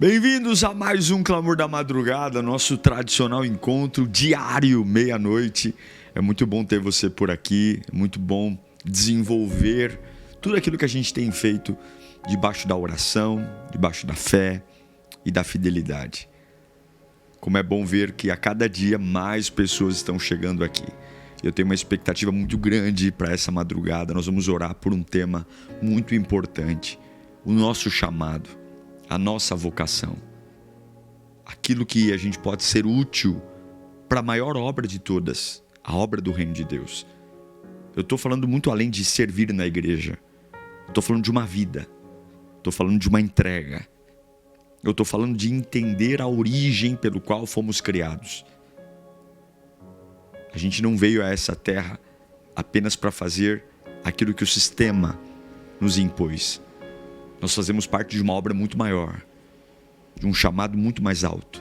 Bem-vindos a mais um Clamor da Madrugada, nosso tradicional encontro diário, meia-noite. É muito bom ter você por aqui, é muito bom desenvolver tudo aquilo que a gente tem feito debaixo da oração, debaixo da fé e da fidelidade. Como é bom ver que a cada dia mais pessoas estão chegando aqui. Eu tenho uma expectativa muito grande para essa madrugada. Nós vamos orar por um tema muito importante, o nosso chamado, a nossa vocação, aquilo que a gente pode ser útil para a maior obra de todas, a obra do Reino de Deus. Eu estou falando muito além de servir na igreja. Estou falando de uma vida, estou falando de uma entrega. Eu estou falando de entender a origem pelo qual fomos criados. A gente não veio a essa terra apenas para fazer aquilo que o sistema nos impôs. Nós fazemos parte de uma obra muito maior, de um chamado muito mais alto.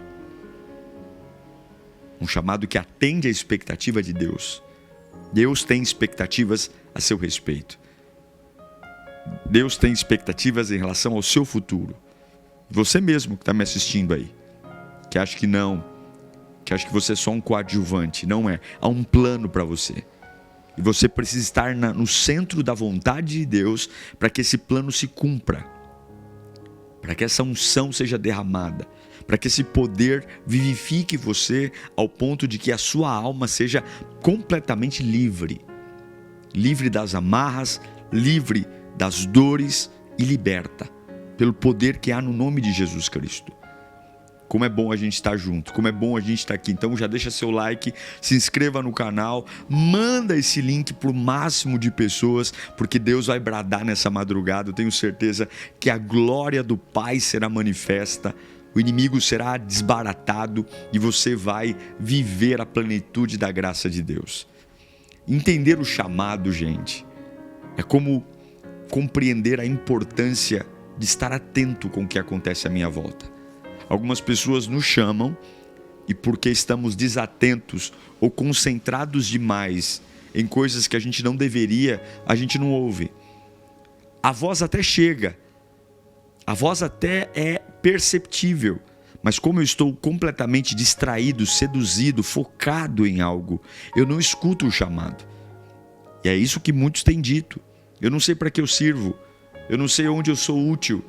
Um chamado que atende à expectativa de Deus. Deus tem expectativas a seu respeito. Deus tem expectativas em relação ao seu futuro. Você mesmo que está me assistindo aí, que acha que não, que acha que você é só um coadjuvante, não é. Há um plano para você. E você precisa estar no centro da vontade de Deus para que esse plano se cumpra. Para que essa unção seja derramada. Para que esse poder vivifique você ao ponto de que a sua alma seja completamente livre. Livre das amarras, livre das dores e liberta. Pelo poder que há no nome de Jesus Cristo. Como é bom a gente estar junto, como é bom a gente estar aqui. Então já deixa seu like, se inscreva no canal, manda esse link para o máximo de pessoas, porque Deus vai bradar nessa madrugada. Eu tenho certeza que a glória do Pai será manifesta, o inimigo será desbaratado e você vai viver a plenitude da graça de Deus. Entender o chamado, gente, é como compreender a importância de estar atento com o que acontece à minha volta. Algumas pessoas nos chamam e porque estamos desatentos ou concentrados demais em coisas que a gente não deveria, a gente não ouve. A voz até chega, a voz até é perceptível, mas como eu estou completamente distraído, seduzido, focado em algo, eu não escuto o chamado. E é isso que muitos têm dito. Eu não sei para que eu sirvo, eu não sei onde eu sou útil.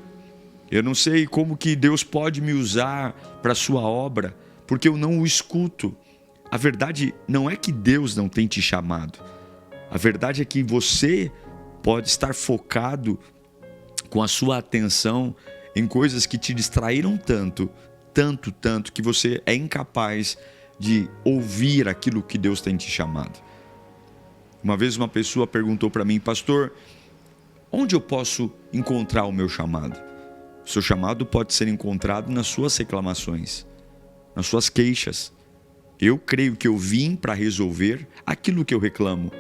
Eu não sei como que Deus pode me usar para a sua obra, porque eu não o escuto. A verdade não é que Deus não tem te chamado. A verdade é que você pode estar focado com a sua atenção em coisas que te distraíram tanto, que você é incapaz de ouvir aquilo que Deus tem te chamado. Uma vez uma pessoa perguntou para mim: pastor, onde eu posso encontrar o meu chamado? O seu chamado pode ser encontrado nas suas reclamações, nas suas queixas. Eu creio que eu vim para resolver aquilo que eu reclamo.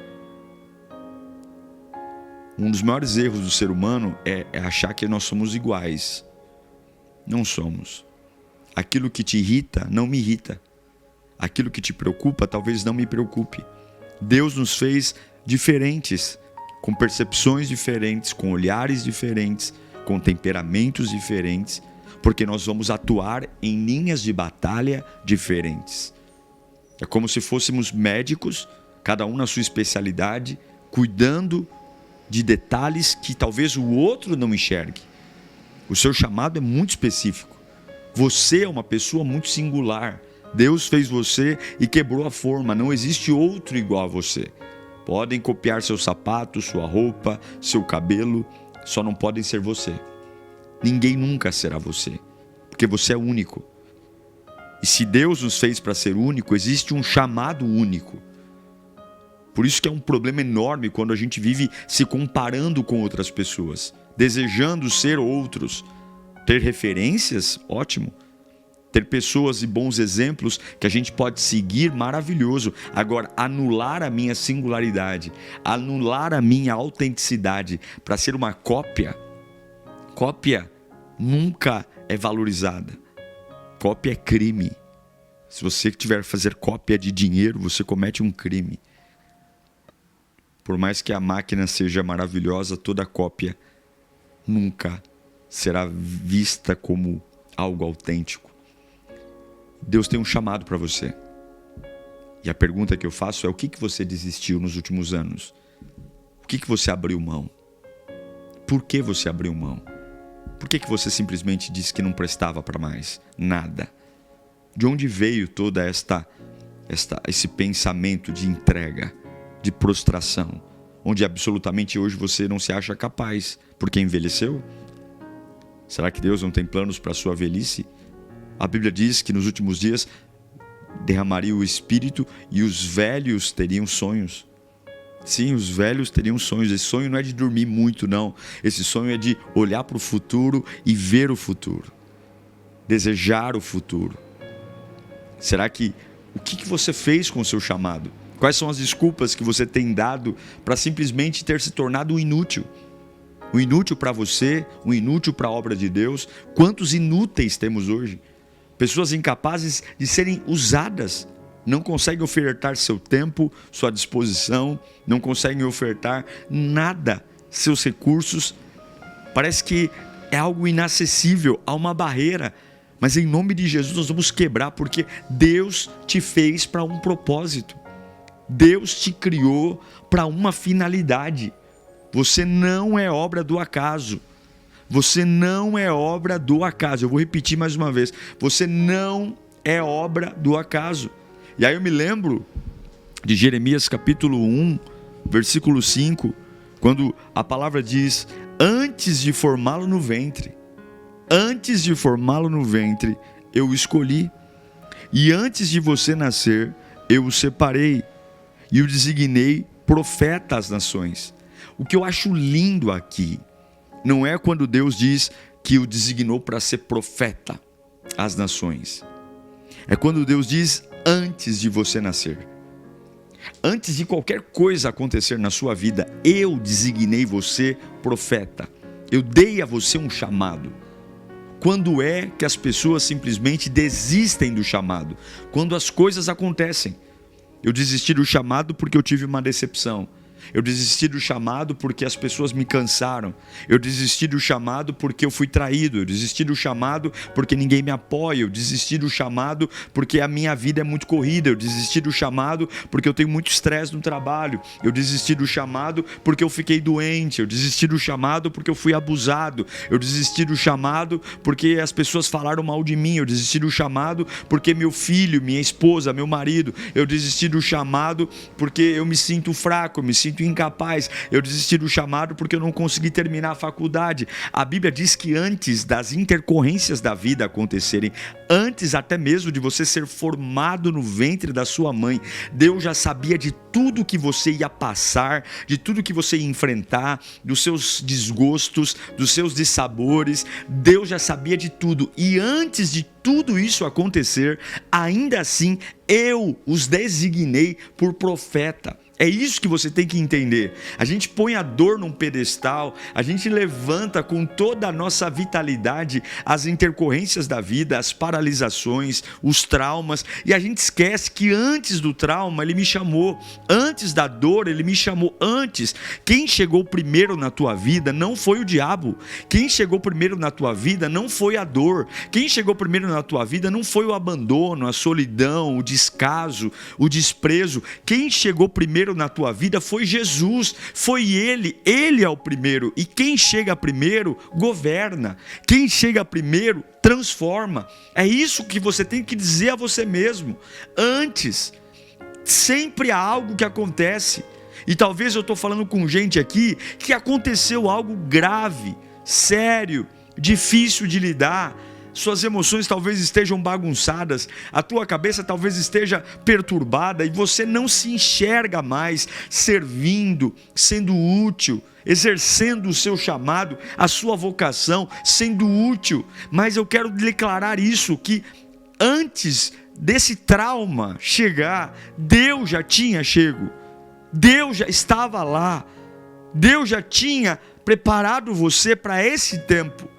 Um dos maiores erros do ser humano é achar que nós somos iguais. Não somos. Aquilo que te irrita não me irrita. Aquilo que te preocupa talvez não me preocupe. Deus nos fez diferentes, com percepções diferentes, com olhares diferentes, com temperamentos diferentes, porque nós vamos atuar em linhas de batalha diferentes. É como se fôssemos médicos, cada um na sua especialidade, cuidando de detalhes que talvez o outro não enxergue. O seu chamado é muito específico. Você é uma pessoa muito singular. Deus fez você e quebrou a forma. Não existe outro igual a você. Podem copiar seu sapato, sua roupa, seu cabelo, só não podem ser você. Ninguém nunca será você, porque você é único. E se Deus nos fez para ser único, existe um chamado único. Por isso que é um problema enorme quando a gente vive se comparando com outras pessoas, desejando ser outros. Ter referências, ótimo. Ter pessoas e bons exemplos que a gente pode seguir, maravilhoso. Agora, anular a minha singularidade, anular a minha autenticidade para ser uma cópia nunca é valorizada. Cópia é crime. Se você tiver que fazer cópia de dinheiro, você comete um crime. Por mais que a máquina seja maravilhosa, toda cópia nunca será vista como algo autêntico. Deus tem um chamado para você. E a pergunta que eu faço é: o que você desistiu nos últimos anos? O que você abriu mão? Por que você abriu mão? Por que você simplesmente disse que não prestava para mais nada? De onde veio toda esse pensamento de entrega, de prostração, onde absolutamente hoje você não se acha capaz, porque envelheceu? Será que Deus não tem planos para a sua velhice? A Bíblia diz que nos últimos dias derramaria o Espírito e os velhos teriam sonhos. Sim, os velhos teriam sonhos. Esse sonho não é de dormir muito, não. Esse sonho é de olhar para o futuro e ver o futuro. Desejar o futuro. Será que o que você fez com o seu chamado? Quais são as desculpas que você tem dado para simplesmente ter se tornado um inútil? Um inútil para você, um inútil para a obra de Deus. Quantos inúteis temos hoje? Pessoas incapazes de serem usadas. Não conseguem ofertar seu tempo, sua disposição, não conseguem ofertar nada, seus recursos. Parece que é algo inacessível, há uma barreira. Mas em nome de Jesus nós vamos quebrar, porque Deus te fez para um propósito. Deus te criou para uma finalidade. Você não é obra do acaso. Você não é obra do acaso. Eu vou repetir mais uma vez. Você não é obra do acaso. E aí eu me lembro de Jeremias capítulo 1, versículo 5, quando a palavra diz: antes de formá-lo no ventre, eu o escolhi. E antes de você nascer, eu o separei e o designei profeta às nações. O que eu acho lindo aqui não é quando Deus diz que o designou para ser profeta às nações. É quando Deus diz: antes de você nascer, antes de qualquer coisa acontecer na sua vida, eu designei você profeta. Eu dei a você um chamado. Quando é que as pessoas simplesmente desistem do chamado? Quando as coisas acontecem. Eu desisti do chamado porque eu tive uma decepção. Eu desisti do chamado porque as pessoas me cansaram. Eu desisti do chamado porque eu fui traído. Eu desisti do chamado porque ninguém me apoia. Eu desisti do chamado porque a minha vida é muito corrida. Eu desisti do chamado porque eu tenho muito estresse no trabalho. Eu desisti do chamado porque eu fiquei doente. Eu desisti do chamado porque eu fui abusado. Eu desisti do chamado porque as pessoas falaram mal de mim. Eu desisti do chamado porque meu filho, minha esposa, meu marido. Eu desisti do chamado porque eu me sinto fraco, eu me sinto incapaz. Eu desisti do chamado porque eu não consegui terminar a faculdade. A Bíblia diz que antes das intercorrências da vida acontecerem, antes até mesmo de você ser formado no ventre da sua mãe, Deus já sabia de tudo que você ia passar, de tudo que você ia enfrentar, dos seus desgostos, dos seus dissabores. Deus já sabia de tudo. E antes de tudo isso acontecer, ainda assim eu os designei por profeta. É isso que você tem que entender. A gente põe a dor num pedestal, a gente levanta com toda a nossa vitalidade as intercorrências da vida, as paralisações, os traumas, e a gente esquece que antes do trauma Ele me chamou, antes da dor Ele me chamou antes. Quem chegou primeiro na tua vida não foi o diabo. Quem chegou primeiro na tua vida não foi a dor. Quem chegou primeiro na tua vida não foi o abandono, a solidão, o descaso, o desprezo. Quem chegou primeiro na tua vida foi Jesus, foi Ele é o primeiro, e quem chega primeiro governa, quem chega primeiro transforma. É isso que você tem que dizer a você mesmo. Antes, sempre há algo que acontece, e talvez eu estou falando com gente aqui que aconteceu algo grave, sério, difícil de lidar. Suas emoções talvez estejam bagunçadas, a tua cabeça talvez esteja perturbada e você não se enxerga mais servindo, sendo útil, exercendo o seu chamado, a sua vocação, sendo útil. Mas eu quero declarar isso, que antes desse trauma chegar, Deus já tinha chego, Deus já estava lá, Deus já tinha preparado você para esse tempo.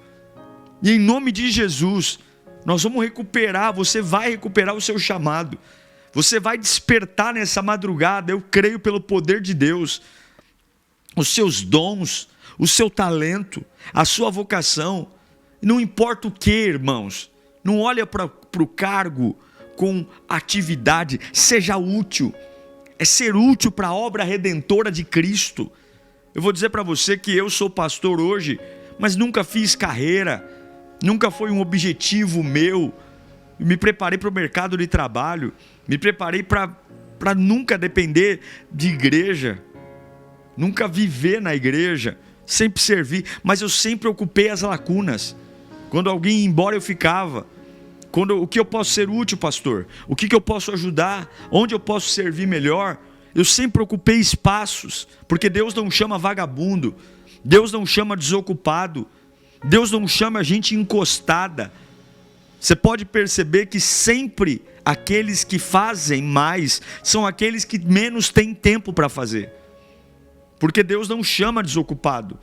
E em nome de Jesus, nós vamos recuperar, você vai recuperar o seu chamado. Você vai despertar nessa madrugada, eu creio pelo poder de Deus, os seus dons, o seu talento, a sua vocação. Não importa o que, irmãos. Não olha para o cargo com atividade. Seja útil. É ser útil para a obra redentora de Cristo. Eu vou dizer para você que eu sou pastor hoje, mas nunca fiz carreira. Nunca foi um objetivo meu. Me preparei para o mercado de trabalho. Me preparei para nunca depender de igreja. Nunca viver na igreja. Sempre servi. Mas eu sempre ocupei as lacunas. Quando alguém ia embora eu ficava. O que eu posso ser útil, pastor? O que eu posso ajudar? Onde eu posso servir melhor? Eu sempre ocupei espaços. Porque Deus não chama vagabundo. Deus não chama desocupado. Deus não chama gente encostada. Você pode perceber que sempre aqueles que fazem mais são aqueles que menos têm tempo para fazer. Porque Deus não chama desocupado.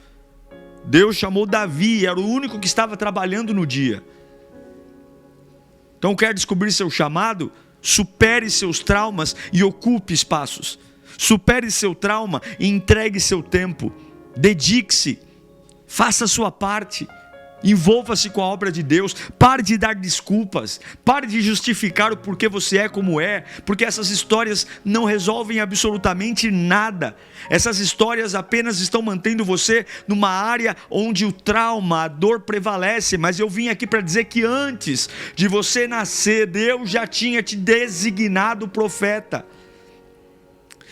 Deus chamou Davi, era o único que estava trabalhando no dia. Então quer descobrir seu chamado? Supere seus traumas e ocupe espaços. Supere seu trauma e entregue seu tempo. Dedique-se. Faça a sua parte. Envolva-se com a obra de Deus. Pare de dar desculpas. Pare de justificar o porquê você é como é. Porque essas histórias não resolvem absolutamente nada. Essas histórias apenas estão mantendo você numa área onde o trauma, a dor prevalece. Mas eu vim aqui para dizer que antes de você nascer, Deus já tinha te designado profeta.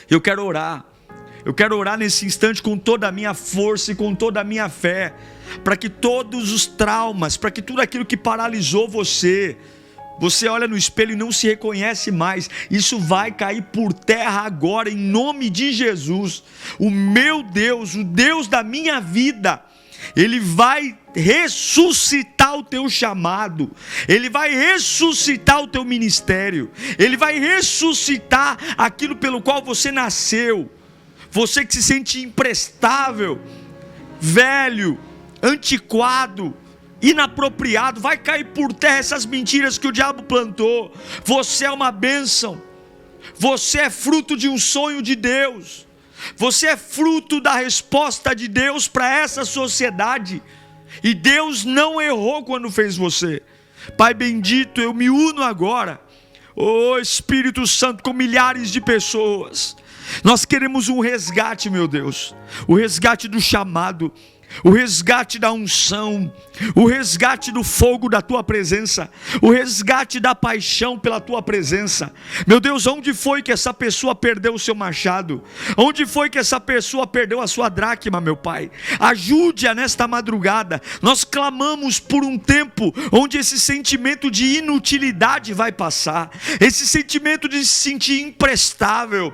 Eu quero orar. Eu quero orar nesse instante com toda a minha força e com toda a minha fé, para que todos os traumas, para que tudo aquilo que paralisou você olha no espelho e não se reconhece mais, isso vai cair por terra agora, em nome de Jesus. O meu Deus, o Deus da minha vida, Ele vai ressuscitar o teu chamado, Ele vai ressuscitar o teu ministério, Ele vai ressuscitar aquilo pelo qual você nasceu. Você que se sente imprestável, velho, antiquado, inapropriado, vai cair por terra essas mentiras que o diabo plantou. Você é uma bênção. Você é fruto de um sonho de Deus. Você é fruto da resposta de Deus para essa sociedade. E Deus não errou quando fez você. Pai bendito, eu me uno agora, oh Espírito Santo, com milhares de pessoas. Nós queremos um resgate, meu Deus, o resgate do chamado, o resgate da unção, o resgate do fogo da tua presença, o resgate da paixão pela tua presença. Meu Deus, onde foi que essa pessoa perdeu o seu machado? Onde foi que essa pessoa perdeu a sua dracma, meu Pai? Ajude-a nesta madrugada. Nós clamamos por um tempo onde esse sentimento de inutilidade vai passar, esse sentimento de se sentir imprestável,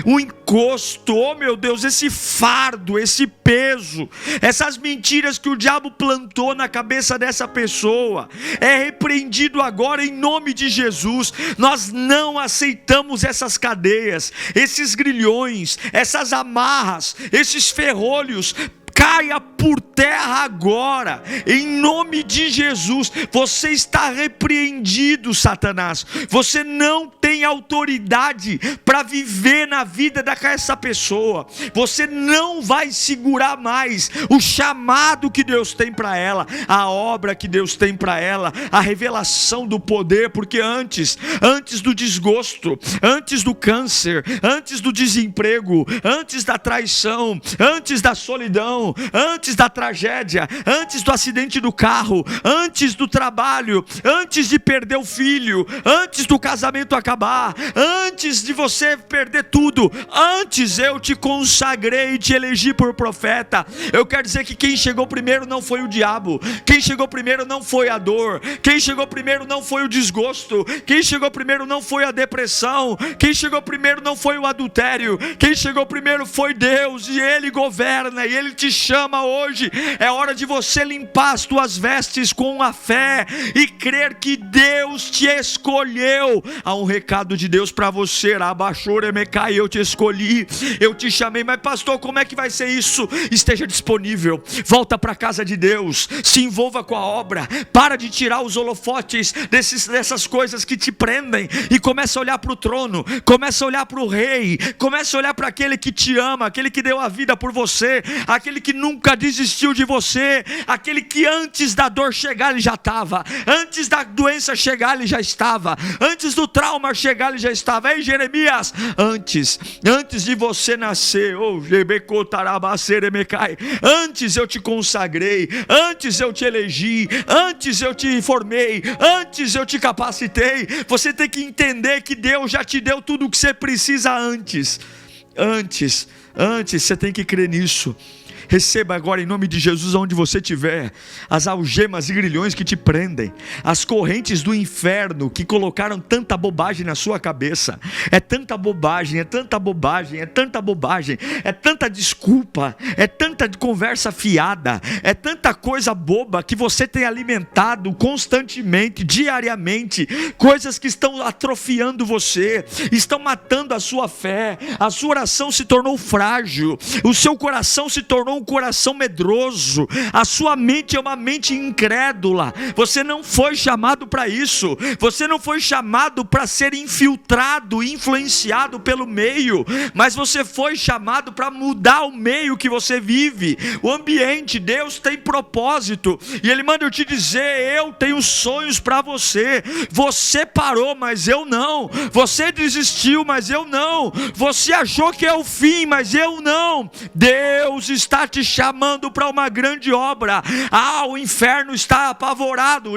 um encosto, oh meu Deus, esse fardo, esse peso, essas mentiras que o diabo plantou na cabeça dessa pessoa, é repreendido agora em nome de Jesus. Nós não aceitamos essas cadeias, esses grilhões, essas amarras, esses ferrolhos. Caia por terra agora, em nome de Jesus. Você está repreendido, Satanás. Você não tem autoridade para viver na vida dessa pessoa. Você não vai segurar mais o chamado que Deus tem para ela, a obra que Deus tem para ela, a revelação do poder. Porque antes do desgosto, antes do câncer, antes do desemprego, antes da traição, antes da solidão, antes da tragédia, antes do acidente do carro, antes do trabalho, antes de perder o filho, antes do casamento acabar, antes de você perder tudo, antes eu te consagrei e te elegi por profeta. Eu quero dizer que quem chegou primeiro não foi o diabo, quem chegou primeiro não foi a dor, quem chegou primeiro não foi o desgosto, quem chegou primeiro não foi a depressão, quem chegou primeiro não foi o adultério, quem chegou primeiro foi Deus, e Ele governa, e Ele te chama hoje. É hora de você limpar as tuas vestes com a fé e crer que Deus te escolheu. Há um recado recado de Deus para você. Rabachoremecai, eu te escolhi, eu te chamei. Mas pastor, como é que vai ser isso? Esteja disponível, volta para a casa de Deus, se envolva com a obra, para de tirar os holofotes dessas coisas que te prendem, e começa a olhar para o trono, começa a olhar para o rei, começa a olhar para aquele que te ama, aquele que deu a vida por você, aquele que nunca desistiu de você, aquele que antes da dor chegar ele já estava, antes da doença chegar ele já estava, antes do trauma chegar ele já estava. Ei, Jeremias, antes de você nascer, antes eu te consagrei, antes eu te elegi, antes eu te formei, antes eu te capacitei. Você tem que entender que Deus já te deu tudo o que você precisa antes, você tem que crer nisso. Receba agora em nome de Jesus, onde você estiver, as algemas e grilhões que te prendem, as correntes do inferno que colocaram tanta bobagem na sua cabeça. É tanta bobagem, é tanta bobagem, é tanta bobagem, é tanta desculpa, é tanta conversa fiada, é tanta coisa boba que você tem alimentado constantemente, diariamente, coisas que estão atrofiando você, estão matando a sua fé. A sua oração se tornou frágil, o seu coração se tornou um coração medroso, a sua mente é uma mente incrédula. Você não foi chamado para isso, você não foi chamado para ser infiltrado, influenciado pelo meio, mas você foi chamado para mudar o meio que você vive, o ambiente. Deus tem propósito, e Ele manda eu te dizer: eu tenho sonhos para você. Você parou, mas eu não. Você desistiu, mas eu não. Você achou que é o fim, mas eu não. Deus está te chamando para uma grande obra. O inferno está apavorado,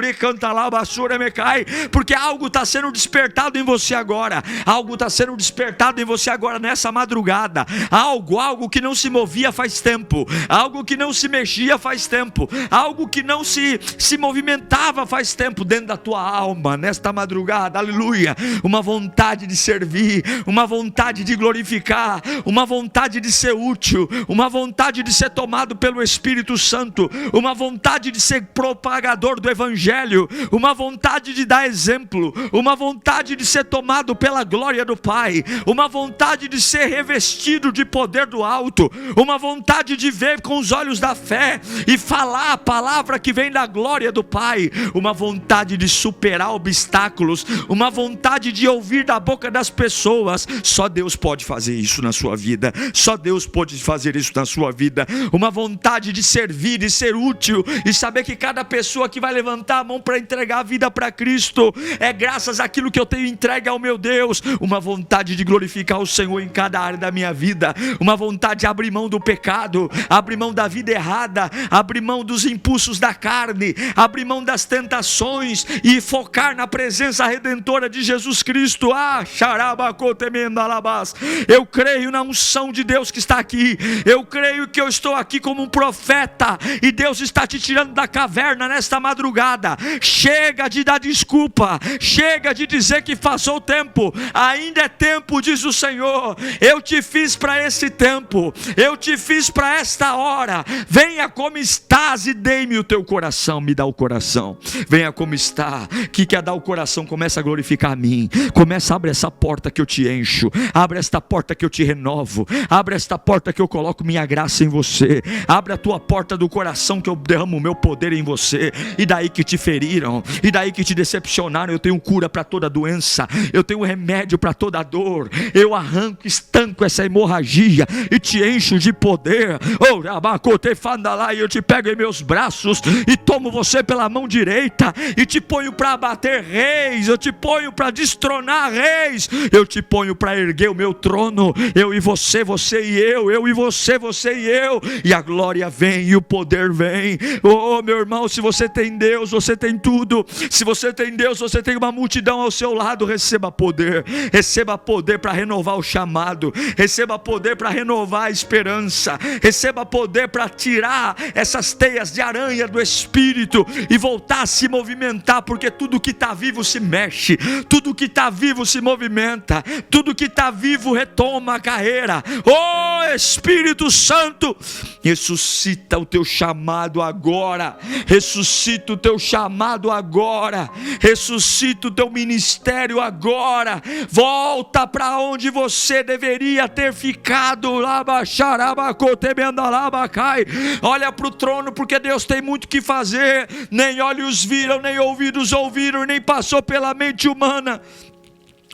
porque algo está sendo despertado em você agora. Algo está sendo despertado em você agora nessa madrugada. Algo que não se movia faz tempo, algo que não se mexia faz tempo, algo que não se movimentava faz tempo dentro da tua alma nesta madrugada. Aleluia. Uma vontade de servir, uma vontade de glorificar, uma vontade de ser útil, uma vontade de ser tomado pelo Espírito Santo, uma vontade de ser propagador do Evangelho, uma vontade de dar exemplo, uma vontade de ser tomado pela glória do Pai, uma vontade de ser revestido de poder do alto, uma vontade de ver com os olhos da fé e falar a palavra que vem da glória do Pai, uma vontade de superar obstáculos, uma vontade de ouvir da boca das pessoas. Só Deus pode fazer isso na sua vida, só Deus pode fazer isso na sua vida. Uma vontade de servir, de ser útil, e saber que cada pessoa que vai levantar a mão para entregar a vida para Cristo é graças àquilo que eu tenho entregue ao meu Deus. Uma vontade de glorificar o Senhor em cada área da minha vida, uma vontade de abrir mão do pecado, abrir mão da vida errada, abrir mão dos impulsos da carne, abrir mão das tentações e focar na presença redentora de Jesus Cristo. Eu creio na unção de Deus que está aqui, eu creio que eu estou aqui como um profeta, e Deus está te tirando da caverna nesta madrugada. Chega de dar desculpa, chega de dizer que passou o tempo. Ainda é tempo, diz o Senhor. Eu te fiz para esse tempo, eu te fiz para esta hora. Venha como estás e dei-me o teu coração. Me dá o coração, venha como está. Que quer dar o coração, começa a glorificar a mim, começa a abrir essa porta que eu te encho, abre esta porta que eu te renovo, abre esta porta que eu coloco minha graça em você, abre a tua porta do coração que eu derramo o meu poder em você. E daí que te feriram, e daí que te decepcionaram, eu tenho cura para toda doença, eu tenho remédio para toda dor. Eu arranco, estanco essa hemorragia e te encho de poder. E eu te pego em meus braços e tomo você pela mão direita e te ponho para abater reis, eu te ponho para destronar reis, eu te ponho para erguer o meu trono. Eu e você, você e eu e você, você e eu, e a glória vem e o poder vem. Oh, meu irmão, se você tem Deus, você tem tudo. Se você tem Deus, você tem uma multidão ao seu lado. Receba poder para renovar o chamado, receba poder para renovar a esperança, receba poder para tirar essas teias de aranha do Espírito e voltar a se movimentar, porque tudo que está vivo se mexe, tudo que está vivo se movimenta, tudo que está vivo retoma a carreira. Oh, Espírito Santo, Ressuscita o teu chamado agora. Ressuscita o teu chamado agora. Ressuscita o teu ministério agora. Volta para onde você deveria ter ficado. Olha para o trono, porque Deus tem muito que fazer. Nem olhos viram, nem ouvidos ouviram, nem passou pela mente humana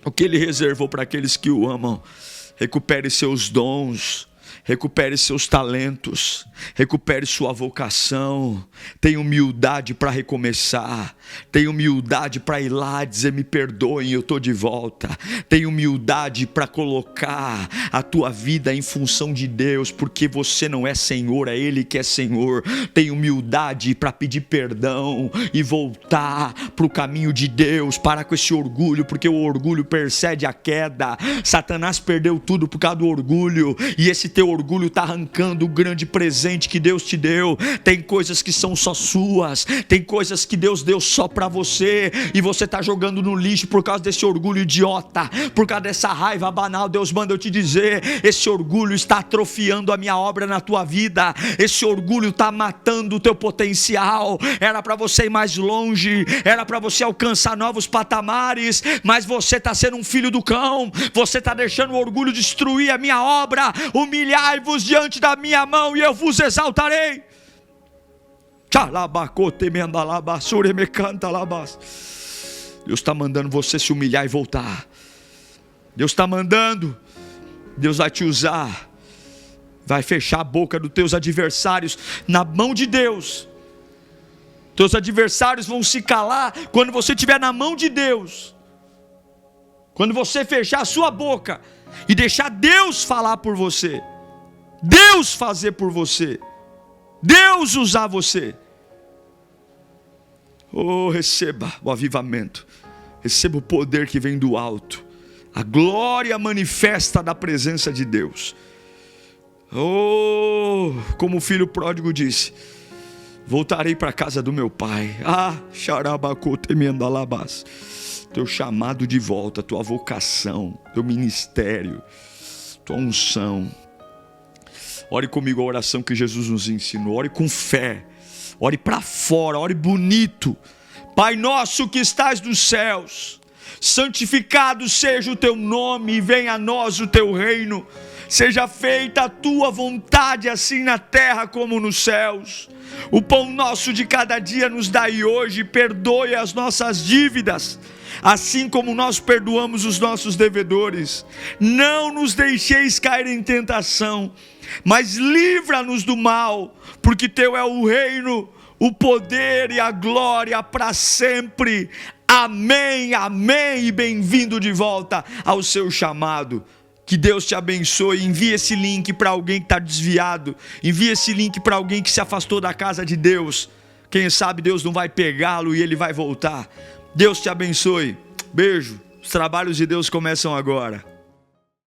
o que Ele reservou para aqueles que o amam. Recupere seus dons, recupere seus talentos, recupere sua vocação. Tenha humildade para recomeçar. Tenha humildade para ir lá dizer: me perdoem, eu estou de volta. Tenha humildade para colocar a tua vida em função de Deus, porque você não é Senhor, é Ele que é Senhor. Tenha humildade para pedir perdão e voltar para o caminho de Deus. Para com esse orgulho, porque o orgulho precede a queda. Satanás perdeu tudo por causa do orgulho, e esse teu orgulho está arrancando o grande presente que Deus te deu. Tem coisas que são só suas, tem coisas que Deus deu só para você, e você está jogando no lixo por causa desse orgulho idiota, por causa dessa raiva banal. Deus manda eu te dizer: esse orgulho está atrofiando a minha obra na tua vida. Esse orgulho está matando o teu potencial. Era para você ir mais longe, era para você alcançar novos patamares, mas você está sendo um filho do cão. Você está deixando o orgulho destruir a minha obra. Humilhai-vos diante da minha mão e eu vos exaltarei. Deus está mandando você se humilhar e voltar. Deus está mandando. Deus vai te usar. Vai fechar a boca dos teus adversários na mão de Deus. Teus adversários vão se calar quando você estiver na mão de Deus. Quando você fechar a sua boca e deixar Deus falar por você, Deus fazer por você, Deus usar você. Oh, receba o avivamento, receba o poder que vem do alto, a glória manifesta da presença de Deus. Oh, como o filho pródigo disse: voltarei para a casa do meu pai. Teu chamado de volta, tua vocação, teu ministério, tua unção. Ore comigo a oração que Jesus nos ensinou. Ore com fé, ore para fora, ore bonito. Pai nosso que estás nos céus, santificado seja o teu nome, e venha a nós o teu reino. Seja feita a tua vontade, assim na terra como nos céus. O pão nosso de cada dia nos dai hoje. Perdoe as nossas dívidas, assim como nós perdoamos os nossos devedores. Não nos deixeis cair em tentação, mas livra-nos do mal, porque teu é o reino, o poder e a glória para sempre. Amém, amém. E bem-vindo de volta ao seu chamado. Que Deus te abençoe. Envie esse link para alguém que está desviado. Envie esse link para alguém que se afastou da casa de Deus. Quem sabe Deus não vai pegá-lo e ele vai voltar. Deus te abençoe. Beijo. Os trabalhos de Deus começam agora.